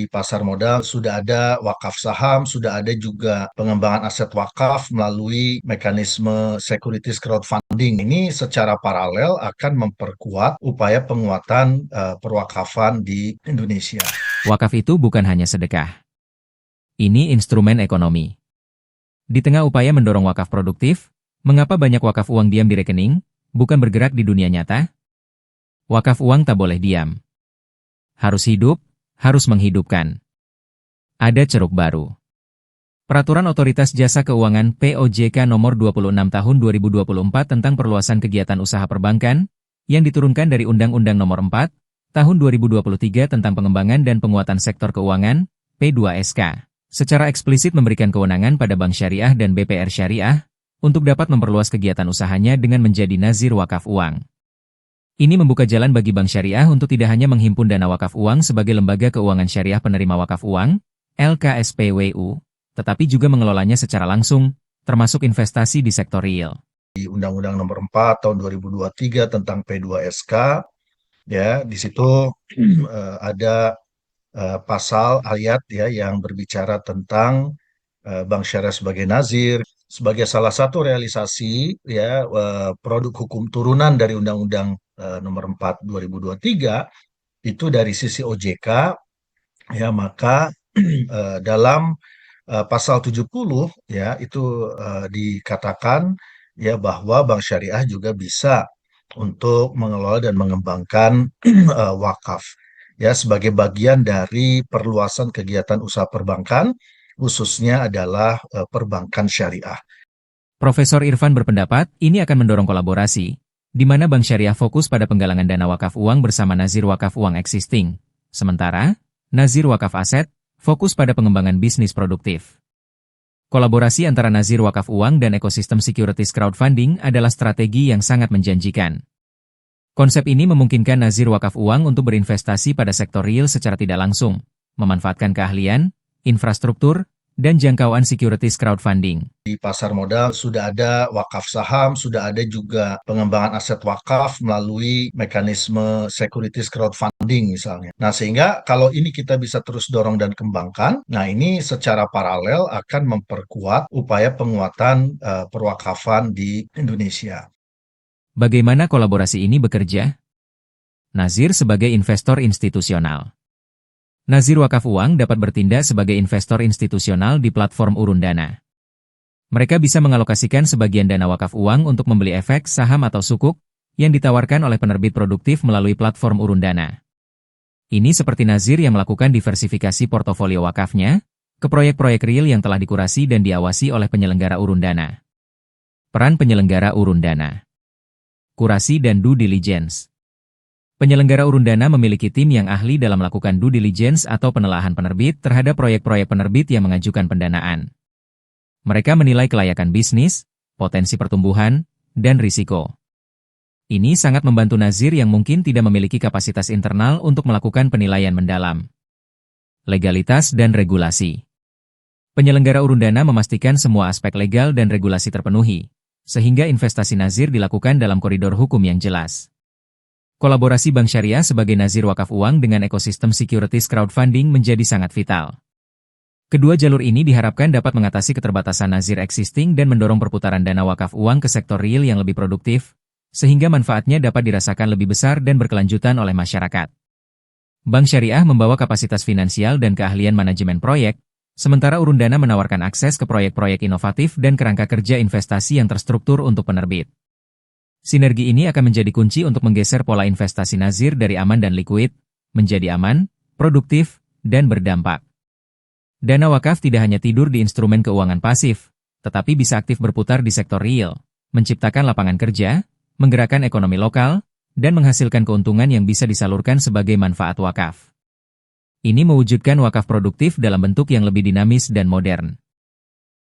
Di pasar modal sudah ada wakaf saham, sudah ada juga pengembangan aset wakaf melalui mekanisme securities crowdfunding. Ini secara paralel akan memperkuat upaya penguatan perwakafan di Indonesia. Wakaf itu bukan hanya sedekah. Ini instrumen ekonomi. Di tengah upaya mendorong wakaf produktif, mengapa banyak wakaf uang diam di rekening, bukan bergerak di dunia nyata? Wakaf uang tak boleh diam. Harus hidup, harus menghidupkan. Ada ceruk baru. Peraturan Otoritas Jasa Keuangan (POJK) Nomor 26 Tahun 2024 tentang perluasan kegiatan usaha perbankan, yang diturunkan dari Undang-Undang Nomor 4 Tahun 2023 tentang pengembangan dan penguatan sektor keuangan (P2SK), secara eksplisit memberikan kewenangan pada Bank Syariah dan BPR Syariah untuk dapat memperluas kegiatan usahanya dengan menjadi nazir wakaf uang. Ini membuka jalan bagi Bank Syariah untuk tidak hanya menghimpun dana wakaf uang sebagai lembaga keuangan syariah penerima wakaf uang, LKSPWU, tetapi juga mengelolanya secara langsung, termasuk investasi di sektor real. Di Undang-Undang Nomor 4 Tahun 2023 tentang P2SK, ya, di situ ada pasal ayat ya yang berbicara tentang Bank Syariah sebagai nazir, sebagai salah satu realisasi ya produk hukum turunan dari Undang-Undang Nomor 4 2023 itu dari sisi OJK ya, maka dalam pasal 70 ya itu dikatakan ya bahwa Bank Syariah juga bisa untuk mengelola dan mengembangkan wakaf ya sebagai bagian dari perluasan kegiatan usaha perbankan, khususnya adalah perbankan syariah. Profesor Irfan berpendapat ini akan mendorong kolaborasi, di mana Bank Syariah fokus pada penggalangan dana wakaf uang bersama nazir wakaf uang existing. Sementara, nazir wakaf aset fokus pada pengembangan bisnis produktif. Kolaborasi antara nazir wakaf uang dan ekosistem securities crowdfunding adalah strategi yang sangat menjanjikan. Konsep ini memungkinkan nazir wakaf uang untuk berinvestasi pada sektor real secara tidak langsung, memanfaatkan keahlian, infrastruktur, dan jangkauan securities crowdfunding. Di pasar modal sudah ada wakaf saham, sudah ada juga pengembangan aset wakaf melalui mekanisme securities crowdfunding misalnya. Nah, sehingga kalau ini kita bisa terus dorong dan kembangkan, nah ini secara paralel akan memperkuat upaya penguatan perwakafan di Indonesia. Bagaimana kolaborasi ini bekerja? Nazir sebagai investor institusional. Nazir wakaf uang dapat bertindak sebagai investor institusional di platform urun dana. Mereka bisa mengalokasikan sebagian dana wakaf uang untuk membeli efek, saham atau sukuk yang ditawarkan oleh penerbit produktif melalui platform urun dana. Ini seperti nazir yang melakukan diversifikasi portofolio wakafnya ke proyek-proyek real yang telah dikurasi dan diawasi oleh penyelenggara urun dana. Peran penyelenggara urun dana. Kurasi dan due diligence. Penyelenggara urun dana memiliki tim yang ahli dalam melakukan due diligence atau penelaahan penerbit terhadap proyek-proyek penerbit yang mengajukan pendanaan. Mereka menilai kelayakan bisnis, potensi pertumbuhan, dan risiko. Ini sangat membantu nazir yang mungkin tidak memiliki kapasitas internal untuk melakukan penilaian mendalam. Legalitas dan regulasi. Penyelenggara urun dana memastikan semua aspek legal dan regulasi terpenuhi, sehingga investasi nazir dilakukan dalam koridor hukum yang jelas. Kolaborasi Bank Syariah sebagai nazir wakaf uang dengan ekosistem securities crowdfunding menjadi sangat vital. Kedua jalur ini diharapkan dapat mengatasi keterbatasan nazir existing dan mendorong perputaran dana wakaf uang ke sektor real yang lebih produktif, sehingga manfaatnya dapat dirasakan lebih besar dan berkelanjutan oleh masyarakat. Bank Syariah membawa kapasitas finansial dan keahlian manajemen proyek, sementara urun dana menawarkan akses ke proyek-proyek inovatif dan kerangka kerja investasi yang terstruktur untuk penerbit. Sinergi ini akan menjadi kunci untuk menggeser pola investasi nazir dari aman dan likuid, menjadi aman, produktif, dan berdampak. Dana wakaf tidak hanya tidur di instrumen keuangan pasif, tetapi bisa aktif berputar di sektor real, menciptakan lapangan kerja, menggerakkan ekonomi lokal, dan menghasilkan keuntungan yang bisa disalurkan sebagai manfaat wakaf. Ini mewujudkan wakaf produktif dalam bentuk yang lebih dinamis dan modern.